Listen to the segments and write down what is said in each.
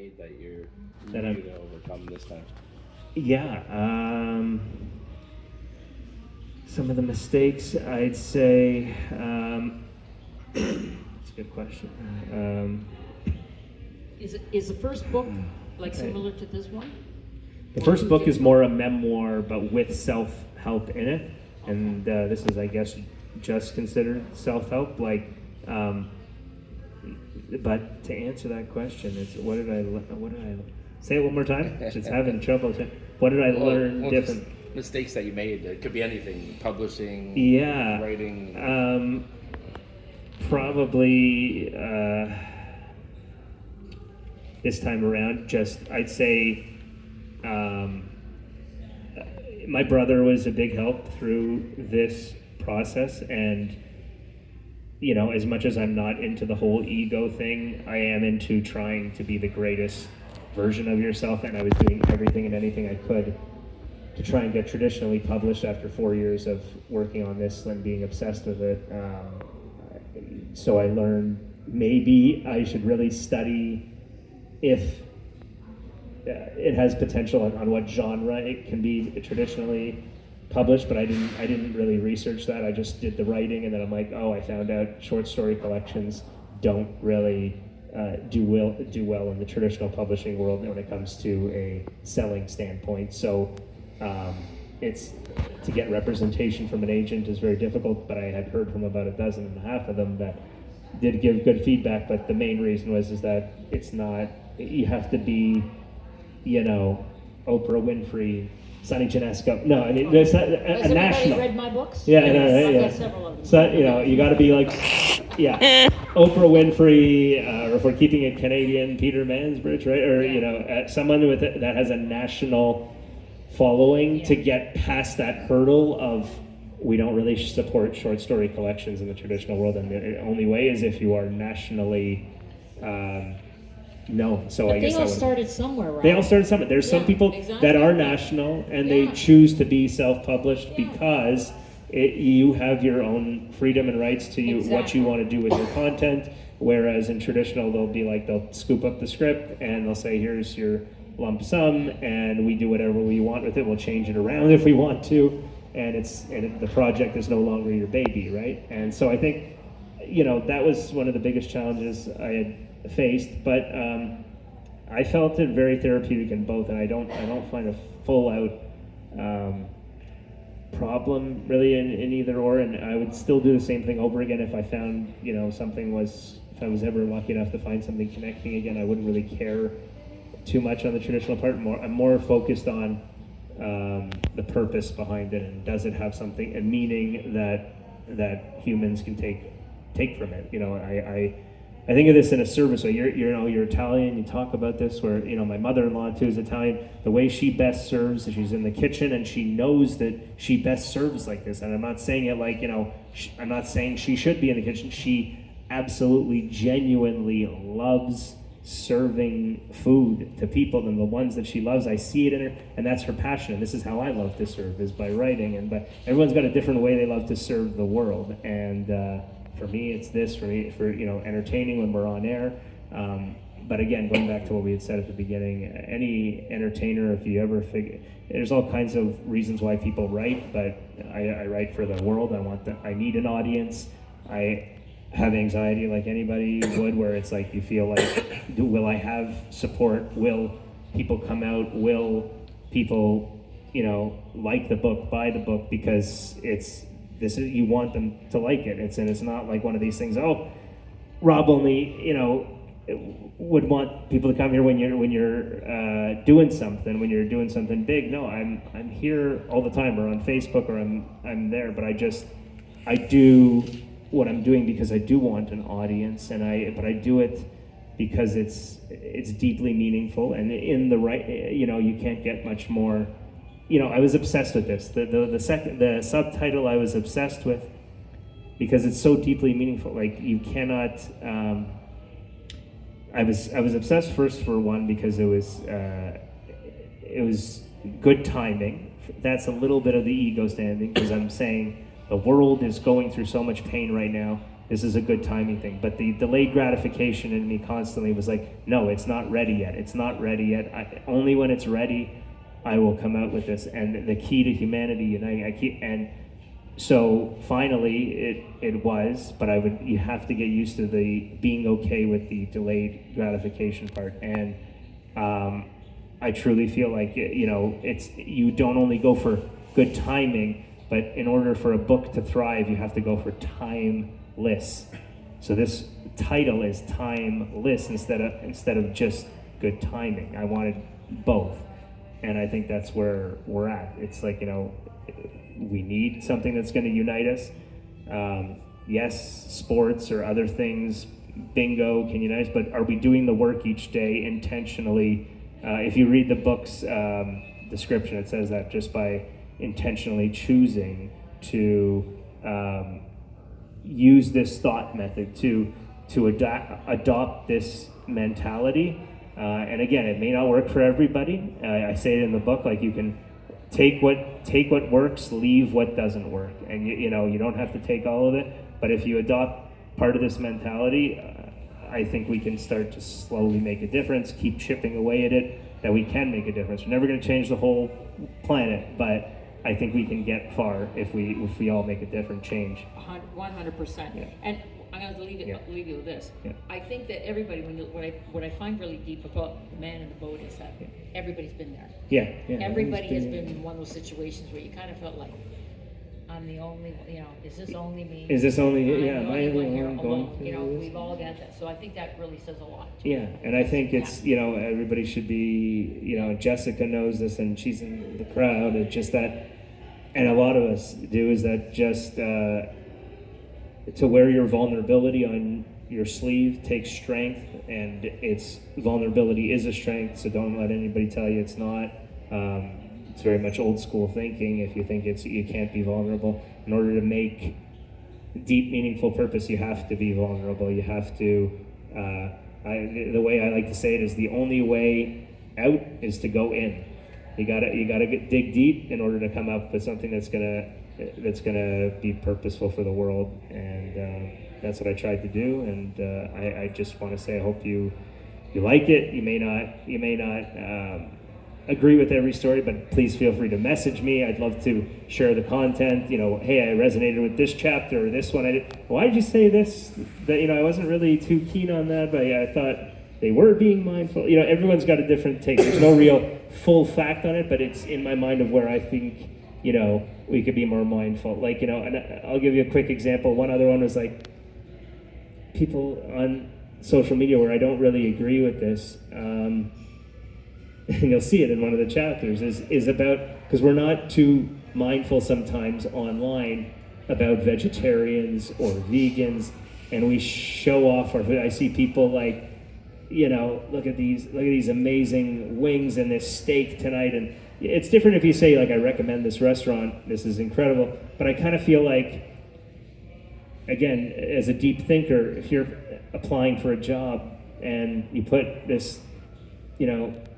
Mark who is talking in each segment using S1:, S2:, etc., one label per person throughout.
S1: made that you're
S2: That
S1: needing to overcome this time?
S2: Yeah. Some of the mistakes, I'd say, it's a good question.
S3: Is the first book like similar to this one?
S2: The first book is more a memoir, but with self-help in it, and this is, I guess, just considered self-help. But to answer that question, it's what did I say it one more time? Just having trouble. What did I learn different?
S1: Mistakes that you made. It could be anything. Publishing.
S2: Yeah.
S1: Writing.
S2: Probably this time around, I'd say my brother was a big help through this process, and as much as I'm not into the whole ego thing, I am into trying to be the greatest version of yourself, and I was doing everything and anything I could to try and get traditionally published after 4 years of working on this and being obsessed with it. So I learned maybe I should really study if it has potential on what genre it can be traditionally published, but I didn't really research that. I just did the writing, and then I'm like, I found out short story collections don't really do well in the traditional publishing world when it comes to a selling standpoint. So it's to get representation from an agent is very difficult, but I had heard from about 12.5 of them that did give good feedback. But the main reason is that it's not. You have to be, Oprah Winfrey, Sonny Janesco. No, I mean there's a national.
S3: Read my books?
S2: Yeah,
S3: yes,
S2: yeah.
S3: I've got several of them.
S2: So you got to be like, Oprah Winfrey, or if we're keeping it Canadian, Peter Mansbridge, right? Or someone that has a national following to get past that hurdle of we don't really support short story collections in the traditional world, and the only way is if you are nationally known. So
S3: But
S2: I guess
S3: they all started somewhere, right?
S2: they all started somewhere. There's some people that are national and they choose to be self-published because you have your own freedom and rights to what you want to do with your content. Whereas in traditional, they'll scoop up the script and they'll say, here's your lump sum, and we do whatever we want with it. We'll change it around if we want to, and the project is no longer your baby, right? And so I think, that was one of the biggest challenges I had faced, but I felt it very therapeutic in both, and I don't find a full out problem really in either or, and I would still do the same thing over again if I found if I was ever lucky enough to find something connecting again. I wouldn't really care too much on the traditional part. I'm more focused on the purpose behind it, and does it have a meaning that humans can take from it. I think of this in a service way. You're Italian. You talk about this where my mother-in-law too is Italian. The way she best serves is she's in the kitchen and she knows that she best serves like this. And I'm not saying it like I'm not saying she should be in the kitchen. She absolutely, genuinely loves serving food to people, and the ones that she loves, I see it in her, and that's her passion. And this is how I love to serve, is by writing. But everyone's got a different way they love to serve the world, and for me, it's this. For entertaining when we're on air. But again, going back to what we had said at the beginning, any entertainer, if you ever there's all kinds of reasons why people write, but I write for the world. I need an audience. I have anxiety like anybody would, where it's like you feel like, will I have support? Will people come out? Will people, like the book, buy the book? Because you want them to like it. It's not like one of these things. Oh, Rob only would want people to come here when you're doing something, when you're doing something big. No, I'm here all the time, or on Facebook, or I'm there. But I do what I'm doing because I do want an audience, but I do it because it's deeply meaningful, and in the right, you can't get much more. I was obsessed with this. The subtitle I was obsessed with because it's so deeply meaningful. Like you cannot. I was obsessed first for one because it was good timing. That's a little bit of the ego standing, because I'm saying the world is going through so much pain right now. this is a good timing thing. But the delayed gratification in me constantly was like, no, it's not ready yet. It's not ready yet. Only when it's ready, I will come out with this. And the key to humanity uniting, and so finally it was, but you have to get used to the being okay with the delayed gratification part. And I truly feel like, you don't only go for good timing, but in order for a book to thrive, you have to go for timeless. So this title is timeless instead of just good timing. I wanted both. And I think that's where we're at. It's like, we need something that's going to unite us. Yes, sports or other things, bingo can unite us, but are we doing the work each day intentionally? If you read the book's description, it says that just by intentionally choosing to use this thought method to adopt this mentality. And again, it may not work for everybody. I say it in the book, like you can take what works, leave what doesn't work, and you don't have to take all of it. But if you adopt part of this mentality, I think we can start to slowly make a difference. Keep chipping away at it. That we can make a difference. We're never going to change the whole planet, but I think we can get far if we all make a different change.
S3: 100%.
S2: Yeah.
S3: And I'm going to leave you with this.
S2: Yeah.
S3: I think that everybody, what I find really deep about the man in the boat is that everybody's been there.
S2: Yeah.
S3: Everybody has been in one of those situations where you kind of felt like, I'm the only, is this only me?
S2: Is this only?
S3: Am
S2: Am I the
S3: one here
S2: one
S3: alone?
S2: going through this?
S3: We've all got that. So I think that really says a lot.
S2: Yeah, and I think it's, everybody should be, Jessica knows this and she's in the crowd. It's just that, and a lot of us do, is that just to wear your vulnerability on your sleeve takes strength, and it's vulnerability is a strength, so don't let anybody tell you it's not. It's very much old school thinking. If you think you can't be vulnerable, in order to make deep, meaningful purpose, you have to be vulnerable. You have to. The way I like to say it is the only way out is to go in. You gotta dig deep in order to come up with something that's gonna be purposeful for the world, and that's what I tried to do. And I just want to say I hope you like it. You may not agree with every story, but please feel free to message me. I'd love to share the content. Hey, I resonated with this chapter or this one. Why did you say this? That I wasn't really too keen on that, but I thought they were being mindful. Everyone's got a different take. There's no real full fact on it, but it's in my mind of where I think we could be more mindful. And I'll give you a quick example. One other one was like people on social media where I don't really agree with this. And you'll see it in one of the chapters, is about, because we're not too mindful sometimes online about vegetarians or vegans, and we show off our food. I see people like, look at these amazing wings and this steak tonight, and it's different if you say, like, I recommend this restaurant, this is incredible, but I kind of feel like, again, as a deep thinker, if you're applying for a job and you put this,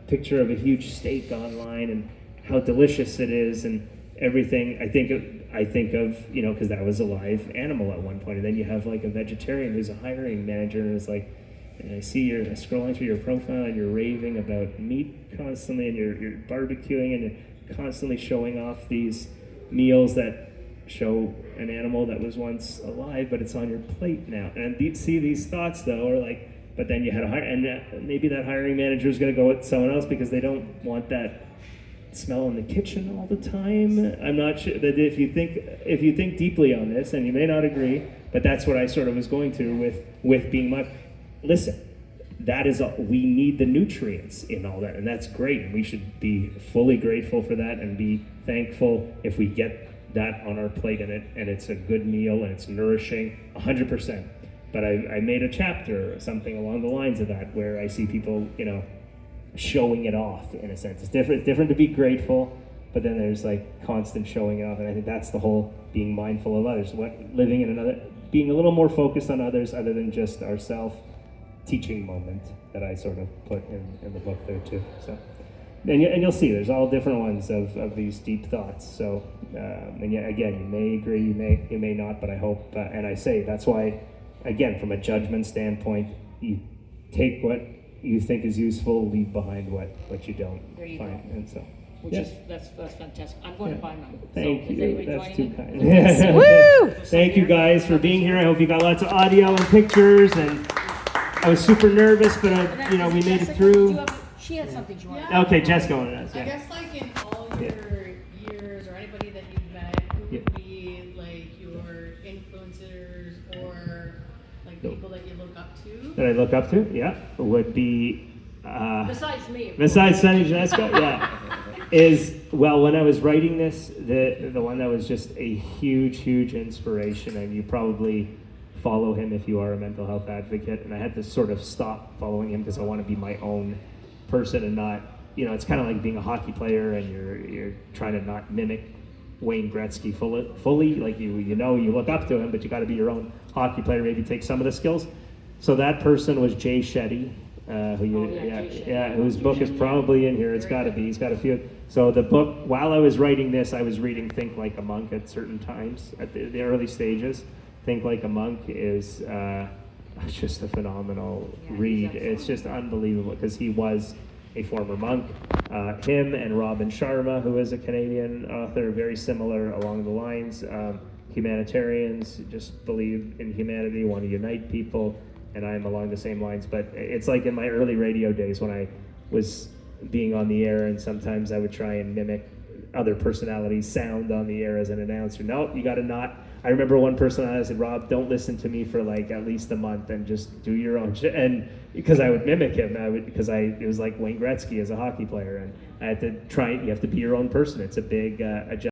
S2: picture of a huge steak online and how delicious it is and everything, I think of because that was a live animal at one point, and then you have like a vegetarian who's a hiring manager and is like, and I see you're scrolling through your profile and you're raving about meat constantly, and you're barbecuing and you're constantly showing off these meals that show an animal that was once alive, but it's on your plate now. And see these thoughts though are like, but then you had maybe that hiring manager is going to go with someone else because they don't want that smell in the kitchen all the time. I'm not sure that if you think deeply on this, and you may not agree, but that's what I sort of was going through with being mindful. Listen, we need the nutrients in all that, and that's great, and we should be fully grateful for that and be thankful if we get that on our plate and it's a good meal and it's nourishing, 100%. But I made a chapter or something along the lines of that where I see people, showing it off in a sense. It's different to be grateful, but then there's like constant showing it off, and I think that's the whole being mindful of others. Being a little more focused on others other than just our self-teaching moment that I sort of put in the book there too. So, and you'll see there's all different ones of these deep thoughts. So, and again, you may agree, you may not, but I hope, and I say that's why again, from a judgment standpoint, you take what you think is useful, leave behind what you don't
S3: There you
S2: find.
S3: go.
S2: And so,
S3: Which
S2: yeah.
S3: is, that's fantastic. I'm going to buy mine.
S2: Thank
S3: So, is
S2: you.
S3: anybody
S2: That's
S3: joining
S2: too
S3: me?
S2: kind.
S4: Woo!
S2: Thank you guys for being here. I hope you got lots of audio and pictures. And I was super nervous, but
S3: And then,
S2: you know, we
S3: is it
S2: made it
S3: Jessica?
S2: through.
S3: Do you have- She had something she wanted.
S5: Yeah.
S2: Okay, Jessica wanted us.
S5: I
S2: Yeah.
S5: guess like in all
S2: Yeah.
S5: your years or anybody that you've met, who
S2: Yeah.
S5: would be like your influencers or like people that you look up to?
S2: That I look up to, yeah, would be.
S3: Besides me. of
S2: Besides
S3: course.
S2: Sunny Jessica, yeah, is, well, when I was writing this, the one that was just a huge inspiration, and you probably follow him if you are a mental health advocate, and I had to sort of stop following him because I want to be my own person and not, you know, it's kind of like being a hockey player and you're trying to not mimic Wayne Gretzky fully, like you look up to him, but you got to be your own hockey player, maybe take some of the skills. So that person was Jay Shetty, who you,
S3: Oh, yeah, Jay Shetty.
S2: whose book is probably in here. It's got to be. He's got a few. So the book, while I was writing this, I was reading Think Like a Monk at certain times, at the early stages. Think Like a Monk is just a phenomenal
S3: Yeah, he's
S2: read.
S3: excellent.
S2: It's just unbelievable because he was a former monk. Him and Robin Sharma, who is a Canadian author, very similar along the lines. Humanitarians, just believe in humanity, want to unite people, and I'm along the same lines. But it's like in my early radio days when I was being on the air, and sometimes I would try and mimic other personalities' sound on the air as an announcer. No, you got to not. I remember one person I said, Rob, don't listen to me for like at least a month and just do your own shit. And because I would mimic him, it was like Wayne Gretzky as a hockey player, and I had to try. You have to be your own person. It's a big adjustment.